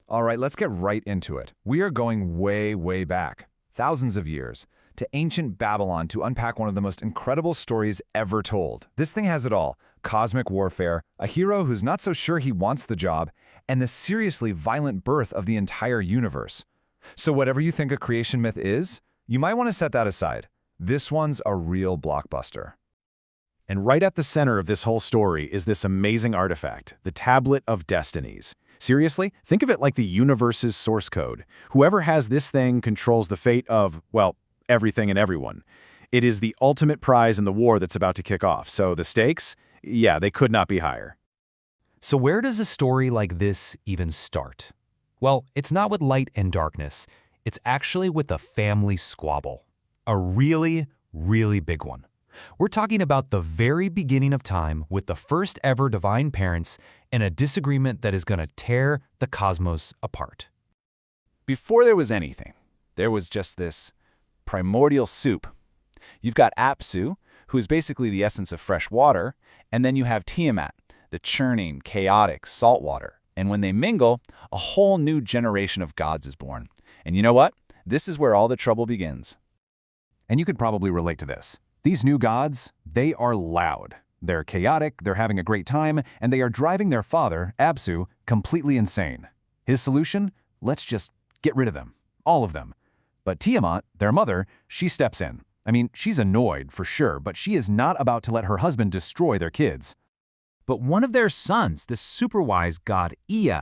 All right, let's get right into it. We are going way, way back, thousands of years, to ancient Babylon to unpack one of the most incredible stories ever told. This thing has it all: cosmic warfare, a hero who's not so sure he wants the job, and the seriously violent birth of the entire universe. So whatever you think a creation myth is, you might want to set that aside. This one's a real blockbuster. And right at the center of this whole story is this amazing artifact, the Tablet of Destinies. Seriously, think of it like the universe's source code. Whoever has this thing controls the fate of, well, everything and everyone. It is the ultimate prize in the war that's about to kick off, so the stakes, yeah, they could not be higher. So where does a story like this even start? Well, it's not with light and darkness. It's actually with a family squabble. A really, really big one. We're talking about the very beginning of time with the first ever divine parents and a disagreement that is going to tear the cosmos apart. Before there was anything, there was just this primordial soup. You've got Apsu, who is basically the essence of fresh water, and then you have Tiamat, the churning, chaotic salt water. And when they mingle, a whole new generation of gods is born. And you know what? This is where all the trouble begins. And you could probably relate to this. These new gods, they are loud. They're chaotic, they're having a great time, and they are driving their father, Apsu, completely insane. His solution? Let's just get rid of them. All of them. But Tiamat, their mother, she steps in. I mean, she's annoyed, for sure, but she is not about to let her husband destroy their kids. But one of their sons, the superwise god Ea,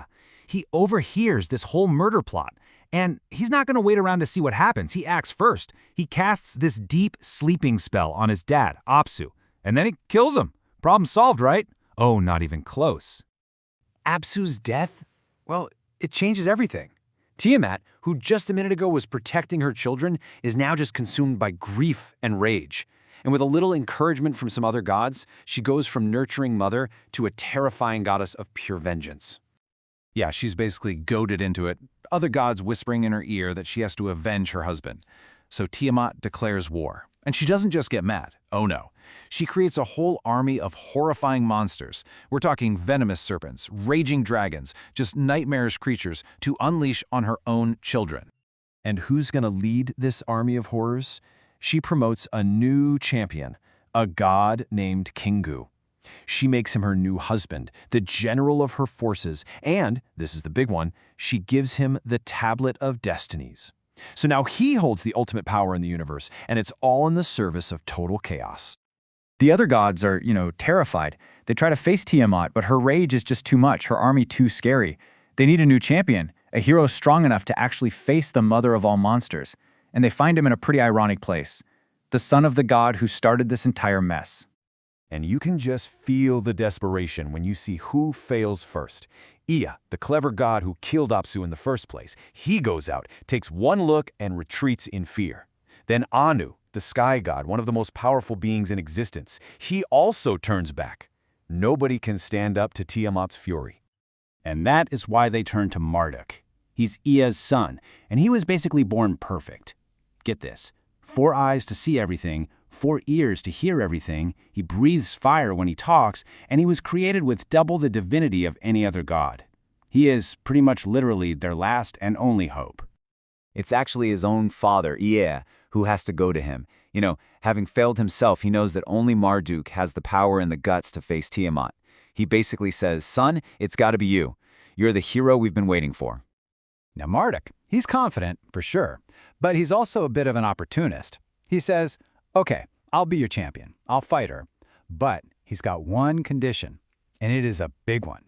he overhears this whole murder plot. And he's not going to wait around to see what happens. He acts first. He casts this deep sleeping spell on his dad, Apsu, and then he kills him. Problem solved, right? Oh, not even close. Apsu's death? Well, it changes everything. Tiamat, who just a minute ago was protecting her children, is now just consumed by grief and rage. And with a little encouragement from some other gods, she goes from nurturing mother to a terrifying goddess of pure vengeance. Yeah, she's basically goaded into it, other gods whispering in her ear that she has to avenge her husband. So Tiamat declares war. And she doesn't just get mad. Oh no. She creates a whole army of horrifying monsters. We're talking venomous serpents, raging dragons, just nightmarish creatures to unleash on her own children. And who's going to lead this army of horrors? She promotes a new champion, a god named Kingu. She makes him her new husband, the general of her forces, and, this is the big one, she gives him the Tablet of Destinies. So now he holds the ultimate power in the universe, and it's all in the service of total chaos. The other gods are, terrified. They try to face Tiamat, but her rage is just too much, her army too scary. They need a new champion, a hero strong enough to actually face the mother of all monsters. And they find him in a pretty ironic place, the son of the god who started this entire mess. And you can just feel the desperation when you see who fails first. Ea, the clever god who killed Apsu in the first place, he goes out, takes one look, and retreats in fear. Then Anu, the sky god, one of the most powerful beings in existence, he also turns back. Nobody can stand up to Tiamat's fury. And that is why they turn to Marduk. He's Ea's son, and he was basically born perfect. Get this, 4 eyes to see everything, 4 ears to hear everything, he breathes fire when he talks, and he was created with double the divinity of any other god. He is pretty much literally their last and only hope. It's actually his own father, Ea, who has to go to him. Having failed himself, he knows that only Marduk has the power and the guts to face Tiamat. He basically says, "Son, it's got to be you. You're the hero we've been waiting for." Now Marduk, he's confident, for sure, but he's also a bit of an opportunist. He says, okay, I'll be your champion, I'll fight her, but he's got one condition, and it is a big one.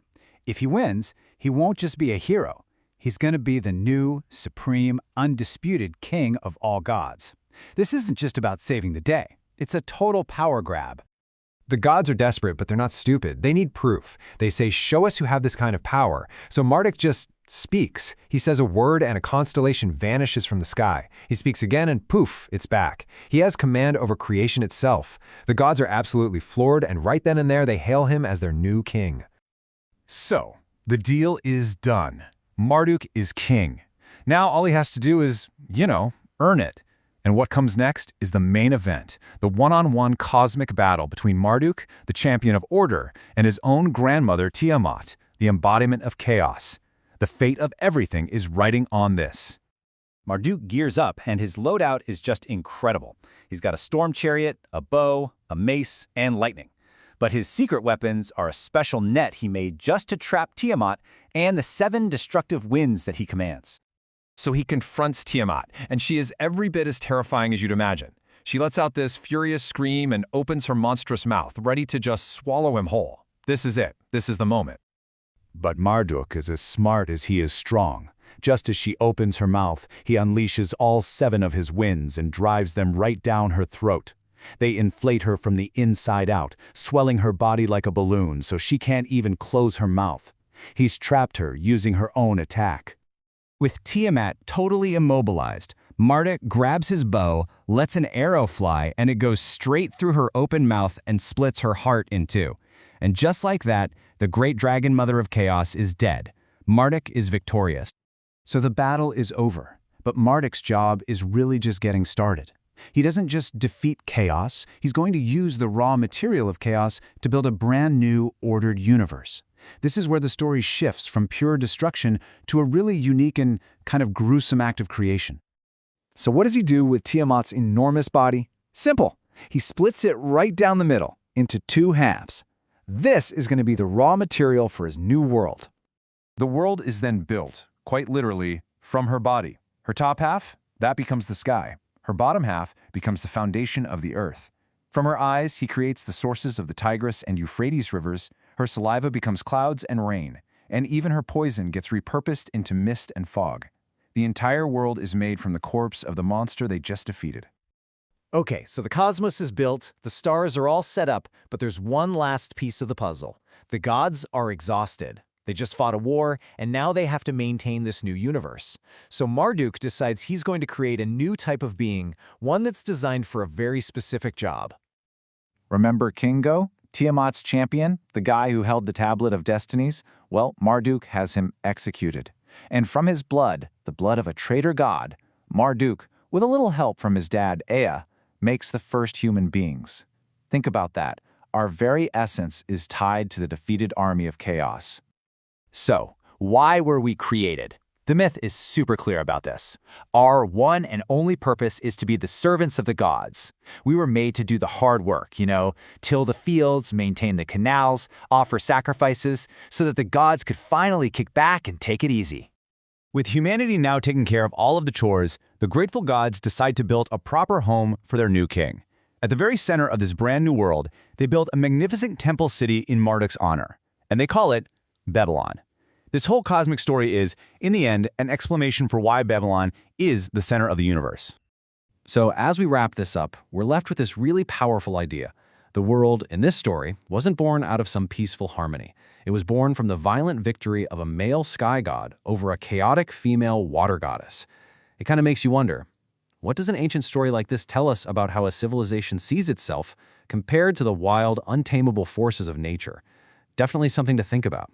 If he wins, he won't just be a hero, he's going to be the new, supreme, undisputed king of all gods. This isn't just about saving the day, it's a total power grab. The gods are desperate, but they're not stupid. They need proof. They say, show us you have this kind of power. So Marduk just speaks. He says a word and a constellation vanishes from the sky. He speaks again and poof, it's back. He has command over creation itself. The gods are absolutely floored, and right then and there they hail him as their new king. So, the deal is done. Marduk is king. Now all he has to do is, earn it. And what comes next is the main event, the one-on-one cosmic battle between Marduk, the champion of order, and his own grandmother Tiamat, the embodiment of chaos. The fate of everything is riding on this. Marduk gears up, and his loadout is just incredible. He's got a storm chariot, a bow, a mace, and lightning. But his secret weapons are a special net he made just to trap Tiamat and the 7 destructive winds that he commands. So he confronts Tiamat, and she is every bit as terrifying as you'd imagine. She lets out this furious scream and opens her monstrous mouth, ready to just swallow him whole. This is it. This is the moment. But Marduk is as smart as he is strong. Just as she opens her mouth, he unleashes all 7 of his winds and drives them right down her throat. They inflate her from the inside out, swelling her body like a balloon so she can't even close her mouth. He's trapped her using her own attack. With Tiamat totally immobilized, Marduk grabs his bow, lets an arrow fly, and it goes straight through her open mouth and splits her heart in 2. And just like that, the great dragon mother of chaos is dead. Marduk is victorious. So the battle is over, but Marduk's job is really just getting started. He doesn't just defeat chaos, he's going to use the raw material of chaos to build a brand new, ordered universe. This is where the story shifts from pure destruction to a really unique and kind of gruesome act of creation. So what does he do with Tiamat's enormous body? Simple. He splits it right down the middle, into 2 halves. This is going to be the raw material for his new world. The world is then built, quite literally, from her body. Her top half, that becomes the sky. Her bottom half becomes the foundation of the earth. From her eyes, he creates the sources of the Tigris and Euphrates rivers. Her saliva becomes clouds and rain, and even her poison gets repurposed into mist and fog. The entire world is made from the corpse of the monster they just defeated. Okay, so the cosmos is built, the stars are all set up, but there's one last piece of the puzzle. The gods are exhausted. They just fought a war, and now they have to maintain this new universe. So Marduk decides he's going to create a new type of being, one that's designed for a very specific job. Remember Kingo, Tiamat's champion, the guy who held the Tablet of Destinies? Well, Marduk has him executed. And from his blood, the blood of a traitor god, Marduk, with a little help from his dad, Ea, makes the first human beings. Think about that. Our very essence is tied to the defeated army of chaos. So, why were we created? The myth is super clear about this. Our one and only purpose is to be the servants of the gods. We were made to do the hard work, till the fields, maintain the canals, offer sacrifices, so that the gods could finally kick back and take it easy. With humanity now taking care of all of the chores, the grateful gods decide to build a proper home for their new king. At the very center of this brand new world, they build a magnificent temple city in Marduk's honor, and they call it Babylon. This whole cosmic story is, in the end, an explanation for why Babylon is the center of the universe. So as we wrap this up, we're left with this really powerful idea. The world, in this story, wasn't born out of some peaceful harmony. It was born from the violent victory of a male sky god over a chaotic female water goddess. It kind of makes you wonder, what does an ancient story like this tell us about how a civilization sees itself compared to the wild, untamable forces of nature? Definitely something to think about.